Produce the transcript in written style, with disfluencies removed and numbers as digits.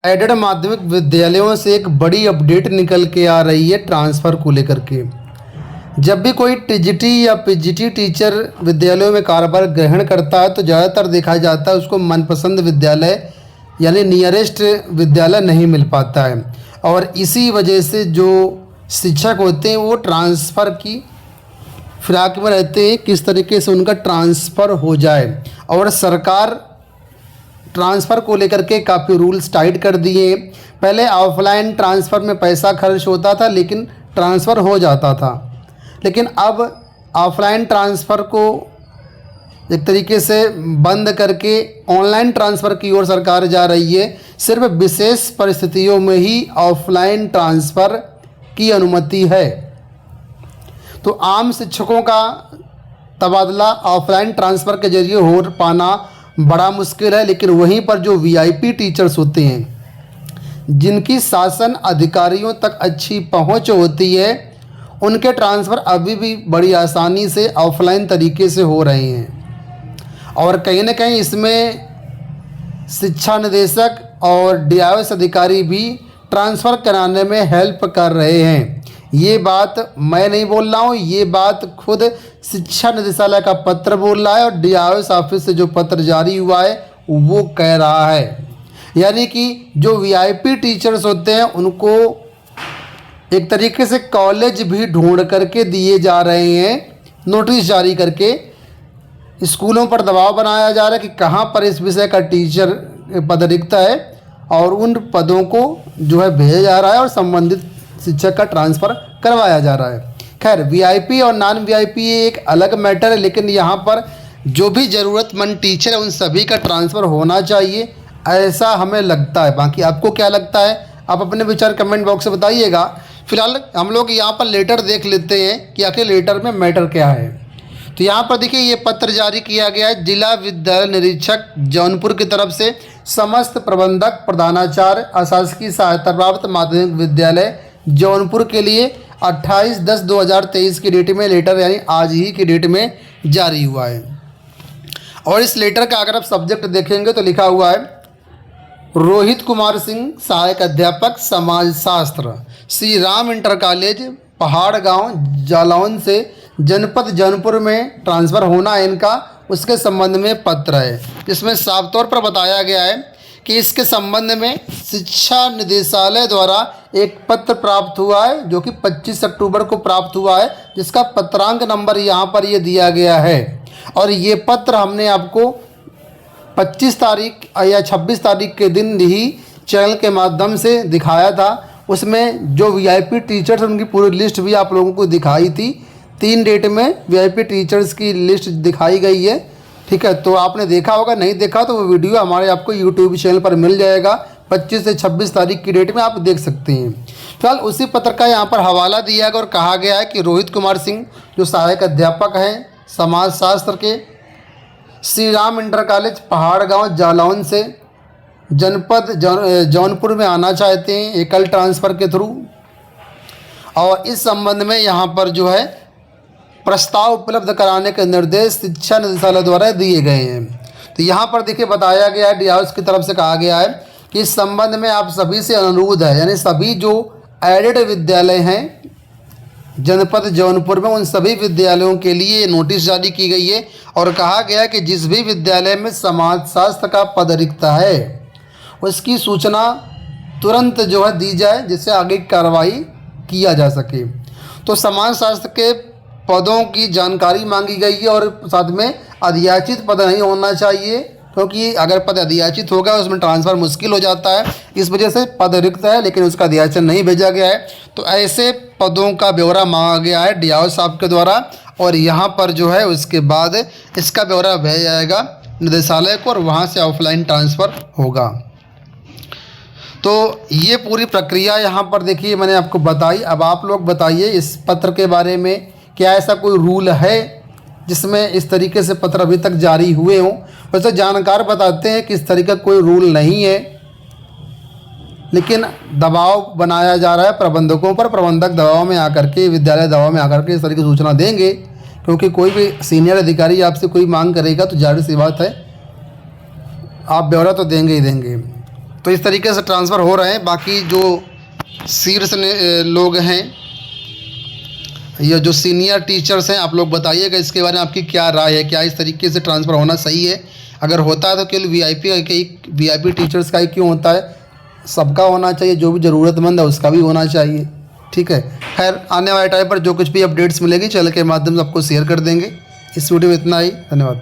Added माध्यमिक विद्यालयों से एक बड़ी अपडेट निकल के आ रही है ट्रांसफ़र को लेकर के। जब भी कोई टीजीटी या पीजीटी टीचर विद्यालयों में कार्यभार ग्रहण करता है तो ज़्यादातर देखा जाता है उसको मनपसंद विद्यालय यानी नियरेस्ट विद्यालय नहीं मिल पाता है, और इसी वजह से जो शिक्षक होते हैं वो ट्रांसफ़र की फिराक में रहते हैं, किस तरीके से उनका ट्रांसफ़र हो जाए। और सरकार ट्रांसफ़र को लेकर के काफ़ी रूल्स टाइट कर दिए। पहले ऑफलाइन ट्रांसफ़र में पैसा खर्च होता था लेकिन ट्रांसफ़र हो जाता था, लेकिन अब ऑफलाइन ट्रांसफ़र को एक तरीके से बंद करके ऑनलाइन ट्रांसफ़र की ओर सरकार जा रही है। सिर्फ विशेष परिस्थितियों में ही ऑफलाइन ट्रांसफ़र की अनुमति है। तो आम शिक्षकों का तबादला ऑफलाइन ट्रांसफ़र के जरिए हो पाना बड़ा मुश्किल है, लेकिन वहीं पर जो वीआईपी टीचर्स होते हैं जिनकी शासन अधिकारियों तक अच्छी पहुंच होती है उनके ट्रांसफ़र अभी भी बड़ी आसानी से ऑफलाइन तरीके से हो रहे हैं। और कहीं ना कहीं इसमें शिक्षा निदेशक और डीआईएस अधिकारी भी ट्रांसफ़र कराने में हेल्प कर रहे हैं। ये बात मैं नहीं बोल रहा हूँ, ये बात खुद शिक्षा निदेशालय का पत्र बोल रहा है और डीआईएस ऑफिस से जो पत्र जारी हुआ है वो कह रहा है। यानी कि जो वीआईपी टीचर्स होते हैं उनको एक तरीके से कॉलेज भी ढूंढ करके दिए जा रहे हैं, नोटिस जारी करके स्कूलों पर दबाव बनाया जा रहा है कि कहाँ पर इस विषय का टीचर पद रिक्त है, और उन पदों को जो है भेजा जा रहा है और संबंधित शिक्षक का ट्रांसफ़र करवाया जा रहा है। खैर, वीआईपी और नॉन वीआईपी ये एक अलग मैटर है, लेकिन यहाँ पर जो भी ज़रूरतमंद टीचर है उन सभी का ट्रांसफ़र होना चाहिए, ऐसा हमें लगता है। बाकी आपको क्या लगता है, आप अपने विचार कमेंट बॉक्स में बताइएगा। फिलहाल हम लोग यहाँ पर लेटर देख लेते हैं कि आखिर लेटर में मैटर क्या है। तो यहाँ पर देखिए ये पत्र जारी किया गया है जिला विद्यालय निरीक्षक जौनपुर की तरफ से समस्त प्रबंधक प्रधानाचार्य अशासकीय सहायता प्राप्त माध्यमिक विद्यालय जौनपुर के लिए 28/10/2023 की डेट में लेटर यानी आज ही की डेट में जारी हुआ है। और इस लेटर का अगर आप सब्जेक्ट देखेंगे तो लिखा हुआ है रोहित कुमार सिंह सहायक अध्यापक समाजशास्त्र श्री राम इंटर कॉलेज पहाड़ गांव जालौन से जनपद जौनपुर में ट्रांसफ़र होना है इनका, उसके संबंध में पत्र है। जिसमें साफ तौर पर बताया गया है कि इसके संबंध में शिक्षा निदेशालय द्वारा एक पत्र प्राप्त हुआ है जो कि 25 अक्टूबर को प्राप्त हुआ है, जिसका पत्रांक नंबर यहाँ पर ये दिया गया है। और ये पत्र हमने आपको 25 तारीख या 26 तारीख के दिन ही चैनल के माध्यम से दिखाया था। उसमें जो वीआईपी टीचर्स उनकी पूरी लिस्ट भी आप लोगों को दिखाई थी। 3 डेट में वीआईपी टीचर्स की लिस्ट दिखाई गई है, ठीक है। तो आपने देखा होगा, नहीं देखा तो वो वीडियो हमारे आपको यूट्यूब चैनल पर मिल जाएगा। 25 से 26 तारीख की डेट में आप देख सकते हैं। फिलहाल उसी पत्र का यहाँ पर हवाला दिया गया और कहा गया है कि रोहित कुमार सिंह जो सहायक अध्यापक हैं समाजशास्त्र के श्री राम इंटर कॉलेज पहाड़ गांव जालौन से जनपद जौनपुर में आना चाहते हैं एकल ट्रांसफ़र के थ्रू, और इस संबंध में यहाँ पर जो है प्रस्ताव उपलब्ध कराने के निर्देश शिक्षा निदेशालय द्वारा दिए गए हैं। तो यहाँ पर देखिए बताया गया है, डीआईएस की तरफ से कहा गया है कि इस संबंध में आप सभी से अनुरोध है, यानी सभी जो एडेड विद्यालय हैं जनपद जौनपुर में उन सभी विद्यालयों के लिए नोटिस जारी की गई है और कहा गया कि जिस भी विद्यालय में समाजशास्त्र का पद रिक्त है उसकी सूचना तुरंत जो है दी जाए, जिससे आगे की कार्रवाई किया जा सके। तो समाजशास्त्र के पदों की जानकारी मांगी गई है और साथ में अधियाचित पद नहीं होना चाहिए, क्योंकि अगर पद अधियाचित होगा उसमें ट्रांसफ़र मुश्किल हो जाता है। इस वजह से पद रिक्त है लेकिन उसका अधियाचन नहीं भेजा गया है। तो ऐसे पदों का ब्यौरा मांगा गया है डीआईएस साहब के द्वारा, और यहाँ पर जो है उसके बाद इसका ब्यौरा भेजा जाएगा निदेशालय को और वहाँ से ऑफलाइन ट्रांसफ़र होगा। तो ये पूरी प्रक्रिया यहाँ पर देखिए मैंने आपको बताई। अब आप लोग बताइए इस पत्र के बारे में, क्या ऐसा कोई रूल है जिसमें इस तरीके से पत्र अभी तक जारी हुए हों? वैसे जानकार बताते हैं कि इस तरीके का कोई रूल नहीं है, लेकिन दबाव बनाया जा रहा है प्रबंधकों पर। प्रबंधक दबाव में आकर के, विद्यालय दबाव में आकर के इस तरीके की सूचना देंगे, क्योंकि कोई भी सीनियर अधिकारी आपसे कोई मांग करेगा तो जाहिर सी बात है आप ब्यौरा तो देंगे ही देंगे। तो इस तरीके से ट्रांसफ़र हो रहे हैं। बाकी जो शीर्ष लोग हैं या जो सीनियर टीचर्स हैं, आप लोग बताइएगा इसके बारे में आपकी क्या राय है, क्या इस तरीके से ट्रांसफ़र होना सही है? अगर होता है तो केवल वीआईपी टीचर्स का ही क्यों होता है? सबका होना चाहिए, जो भी ज़रूरतमंद है उसका भी होना चाहिए। ठीक है, खैर आने वाले टाइम पर जो कुछ भी अपडेट्स मिलेगी चैनल के माध्यम से आपको शेयर कर देंगे। इस वीडियो में इतना ही, धन्यवाद।